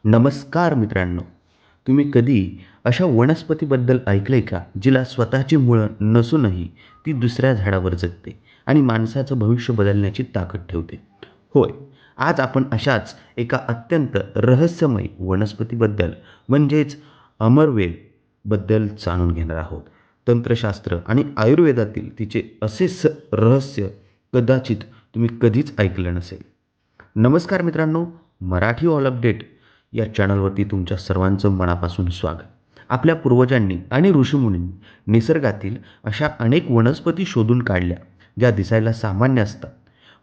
नमस्कार मित्रांनो. तुम्ही कधी अशा वनस्पतीबद्दल ऐकलंय का, जिला स्वतःची मुळं नसूनही ती दुसऱ्या झाडावर जगते आणि माणसाचं भविष्य बदलण्याची ताकद ठेवते? होय, आज आपण अशाच एका अत्यंत रहस्यमय वनस्पतीबद्दल म्हणजेच अमरवेलबद्दल जाणून घेणार आहोत. तंत्रशास्त्र आणि आयुर्वेदातील तिचे असे रहस्य कदाचित तुम्ही कधीच ऐकलं नसेल. नमस्कार मित्रांनो, मराठी ऑल अपडेट या चॅनलवरती तुमच्या सर्वांचं मनापासून स्वागत. आपल्या पूर्वजांनी आणि ऋषीमुनींनी निसर्गातील अशा अनेक वनस्पती शोधून काढल्या, ज्या दिसायला सामान्य असतात,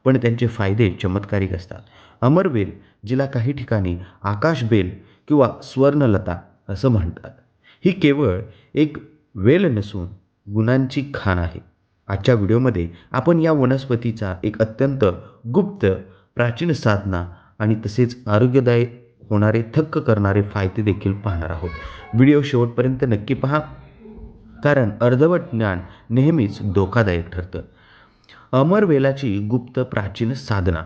पण त्यांचे फायदे चमत्कारिक असतात. अमरवेल, जिला काही ठिकाणी आकाशबेल किंवा स्वर्णलता असं म्हणतात, ही केवळ एक वेल नसून गुणांची खाण आहे. आजच्या व्हिडिओमध्ये आपण या वनस्पतीचा एक अत्यंत गुप्त, प्राचीन साधना आणि तसेच आरोग्यदायी होणारे, थक्क करणारे फायदे देखील पाहणार आहोत. व्हिडिओ शेवटपर्यंत नक्की पहा, कारण अर्धवट ज्ञान नेहमीच धोकादायक ठरतं. अमरवेलाची गुप्त प्राचीन साधना.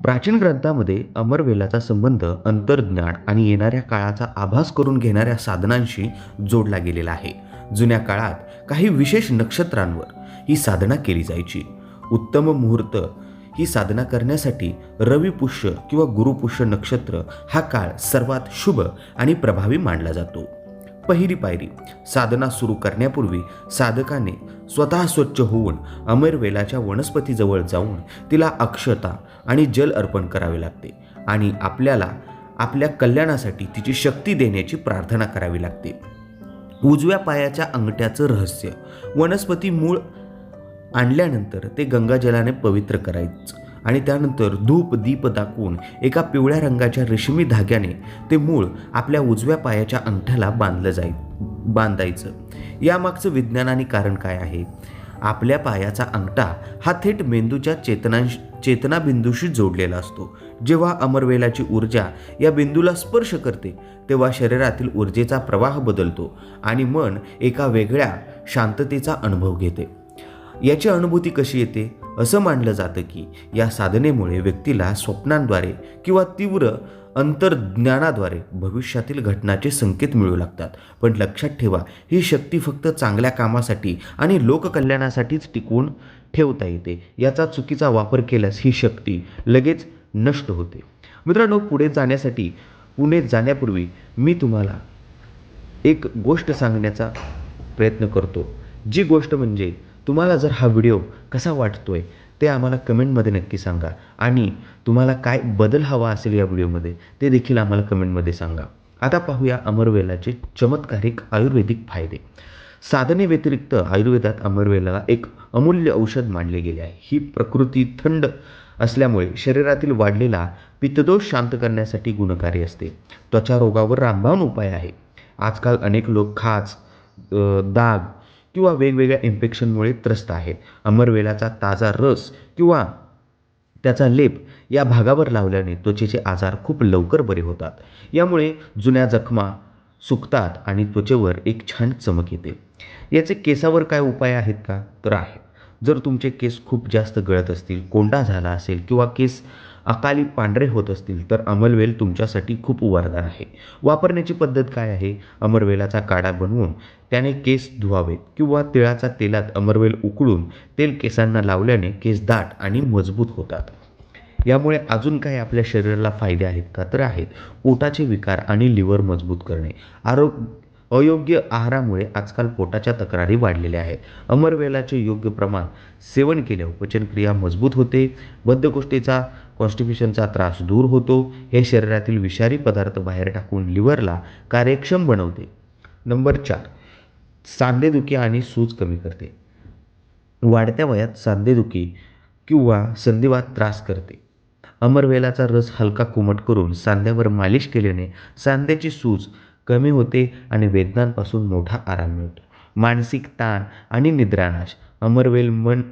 प्राचीन ग्रंथामध्ये अमरवेलाचा संबंध अंतर्ज्ञान आणि येणाऱ्या काळाचा आभास करून घेणाऱ्या साधनांशी जोडला गेलेला आहे. जुन्या काळात काही विशेष नक्षत्रांवर ही साधना केली जायची. उत्तम मुहूर्त ही साधना करण्यासाठी रविपुष्य किंवा गुरुपुष्य नक्षत्र हा काळ सर्वात शुभ आणि प्रभावी मानला जातो. पहिली पायरी. साधना सुरू करण्यापूर्वी साधकाने स्वतः स्वच्छ होऊन अमरवेलाच्या वनस्पतीजवळ जाऊन तिला अक्षता आणि जल अर्पण करावे लागते आणि आपल्याला आपल्या कल्याणासाठी तिची शक्ती देण्याची प्रार्थना करावी लागते. उजव्या पायाच्या अंगठ्याचं रहस्य. वनस्पती मूळ आणल्यानंतर ते गंगाजलाने पवित्र करायचं आणि त्यानंतर धूप दीप दाखवून एका पिवळ्या रंगाच्या रेशमी धाग्याने ते मूळ आपल्या उजव्या पायाच्या अंगठ्याला बांधायचं. यामागचं विज्ञान आणि कारण काय आहे? आपल्या पायाचा अंगठा हा थेट मेंदूच्या चेतनाबिंदूशी जोडलेला असतो. जेव्हा अमरवेलाची ऊर्जा या बिंदूला स्पर्श करते, तेव्हा शरीरातील ऊर्जेचा प्रवाह बदलतो आणि मन एका वेगळ्या शांततेचा अनुभव घेते. याची अनुभूती कशी येते? असं मानलं जातं की या साधनेमुळे व्यक्तीला स्वप्नांद्वारे किंवा तीव्र अंतर्ज्ञानाद्वारे भविष्यातील घटनाचे संकेत मिळू लागतात. पण लक्षात ठेवा, ही शक्ती फक्त चांगल्या कामासाठी आणि लोककल्याणासाठीच टिकवून ठेवता येते. याचा चुकीचा वापर केल्यास ही शक्ती लगेच नष्ट होते. मित्रांनो, पुढे जाण्यापूर्वी मी तुम्हाला एक गोष्ट सांगण्याचा प्रयत्न करतो. जी गोष्ट म्हणजे, तुम्हाला जर हा व्हिडिओ कसा वाटतोय ते आम्हाला कमेंटमध्ये नक्की सांगा आणि तुम्हाला काय बदल हवा असेल या व्हिडिओमध्ये ते देखील आम्हाला कमेंटमध्ये सांगा. आता पाहूया अमरवेलाचे चमत्कारिक आयुर्वेदिक फायदे. साधनेव्यतिरिक्त आयुर्वेदात अमरवेलाला एक अमूल्य औषध मानले गेले आहे. ही प्रकृती थंड असल्यामुळे शरीरातील वाढलेला पित्तदोष शांत करण्यासाठी गुणकारी असते. त्वचा रोगावर रामबाण उपाय आहे. आजकाल अनेक लोक खाज, दाग किंवा वेगवेगळ्या इन्फेक्शनमुळे त्रस्त आहेत. अमरवेलाचा ताजा रस किंवा त्याचा लेप या भागावर लावल्याने त्वचेचे आजार खूप लवकर बरे होतात. यामुळे जुन्या जखमा सुकतात आणि त्वचेवर एक छान चमक येते. याचे केसावर काय उपाय आहेत का? तर आहे. जर तुमचे केस खूप जास्त गळत असतील, कोंडा झाला असेल किंवा केस अकाली पांढरे होत असतील, तर अमरवेल तुमच्यासाठी खूप वरदान आहे. वापरण्याची पद्धत काय आहे? अमरवेलाचा काढा बनवून त्याने केस धुवावेत किंवा तिळाच्या तेलात अमरवेल उकळून तेल केसांना लावल्याने केस दाट आणि मजबूत होतात. यामुळे अजून काही आपल्या शरीराला फायदे आहेत का? तर आहेत. पोटाचे विकार आणि लिव्हर मजबूत करणे. अयोग्य आहारामुळे आजकाल पोटाच्या तक्रारी वाढलेल्या आहेत. अमरवेलाचे योग्य प्रमाण सेवन केल्यावर पचनक्रिया मजबूत होते. बद्धकोष्ठतेचा, कॉन्स्टिपेशनचा त्रास दूर होतो. हे शरीरातील विषारी पदार्थ बाहेर टाकून लिव्हरला कार्यक्षम बनवते. नंबर 4. सांधेदुखी आणि सूज कमी करते. वाढत्या वयात सांधेदुखी किंवा संधिवात त्रास करते. अमरवेलाचा रस हलका कोमट करून सांध्यावर मालिश केल्याने सांध्याची सूज कमी होते आणि वेदनांपासून मोठा आराम मिळतो. मानसिक ताण आणि निद्रानाश. अमरवेल मन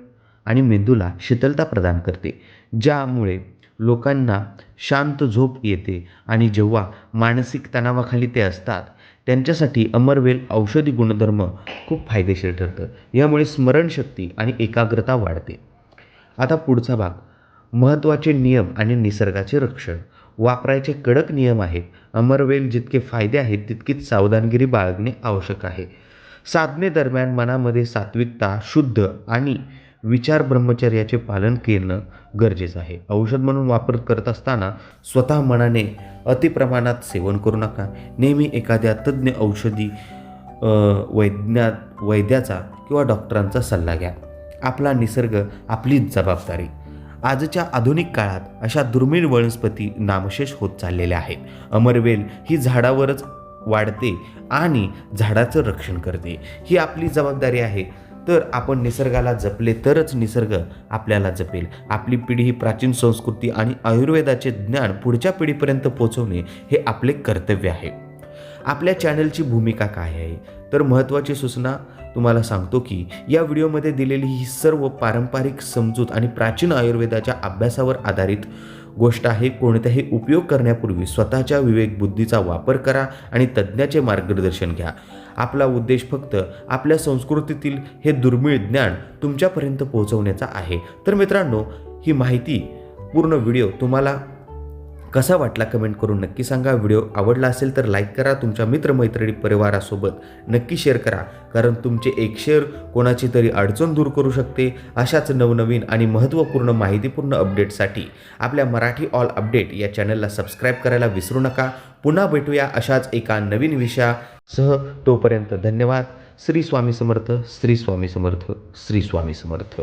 आणि मेंदूला शीतलता प्रदान करते, ज्यामुळे लोकांना शांत झोप येते आणि जेव्हा मानसिक तणावाखाली ते असतात, त्यांच्यासाठी अमरवेल औषधी गुणधर्म खूप फायदेशीर ठरतं. यामुळे स्मरणशक्ती आणि एकाग्रता वाढते. आता पुढचा भाग. महत्त्वाचे नियम आणि निसर्गाचे रक्षण. वापरायचे कडक नियम आहेत. अमरवेल जितके फायदे आहेत तितकीच सावधानगिरी बाळगणे आवश्यक आहे. साधनेदरम्यान मनामध्ये सात्विकता, शुद्ध आणि विचार ब्रह्मचर्याचे पालन केलं गरजेचं आहे. औषध म्हणून वापर करत असताना स्वतः मनाने अतिप्रमाणात सेवन करू नका. नेहमी एखाद्या तज्ज्ञ औषधी वैद्याचा किंवा डॉक्टरांचा सल्ला घ्या. आपला निसर्ग आपलीच जबाबदारी. आजच्या आधुनिक काळात अशा दुर्मिळ वनस्पती नामशेष होत चाललेल्या आहेत. अमरवेल ही झाडावरच वाढते आणि झाडाचं रक्षण करते. ही आपली जबाबदारी आहे. तर आपण निसर्गाला जपले तरच निसर्ग आपल्याला जपेल. आपली पिढी ही प्राचीन संस्कृती आणि आयुर्वेदाचे ज्ञान पुढच्या पिढीपर्यंत पोहोचवणे हे आपले कर्तव्य आहे. आपल्या चॅनलची भूमिका काय आहे? तर महत्त्वाची सूचना तुम्हाला सांगतो की या व्हिडिओमध्ये दिलेली ही सर्व पारंपरिक समजूत आणि प्राचीन आयुर्वेदाच्या अभ्यासावर आधारित गोष्ट आहे. कोणताही उपयोग करण्यापूर्वी स्वतःच्या विवेकबुद्धीचा वापर करा आणि तज्ज्ञाचे मार्गदर्शन घ्या. आपला उद्देश फक्त आपल्या संस्कृतीतील हे दुर्मिळ ज्ञान तुमच्यापर्यंत पोहोचवण्याचा आहे. तर मित्रांनो, ही माहिती पूर्ण व्हिडिओ तुम्हाला कसा वाटला कमेंट करून नक्की सांगा. व्हिडिओ आवडला असेल तर लाईक करा. तुमच्या मित्रमैत्रिणी परिवारासोबत नक्की शेअर करा, कारण तुमचे एक शेअर कोणाची तरी अडचण दूर करू शकते. अशाच नवनवीन आणि महत्त्वपूर्ण माहितीपूर्ण अपडेटसाठी आपल्या मराठी ऑल अपडेट या चॅनलला सबस्क्राईब करायला विसरू नका. पुन्हा भेटूया अशाच एका नवीन विषयासह. तोपर्यंत धन्यवाद. श्री स्वामी समर्थ, श्री स्वामी समर्थ, श्री स्वामी समर्थ.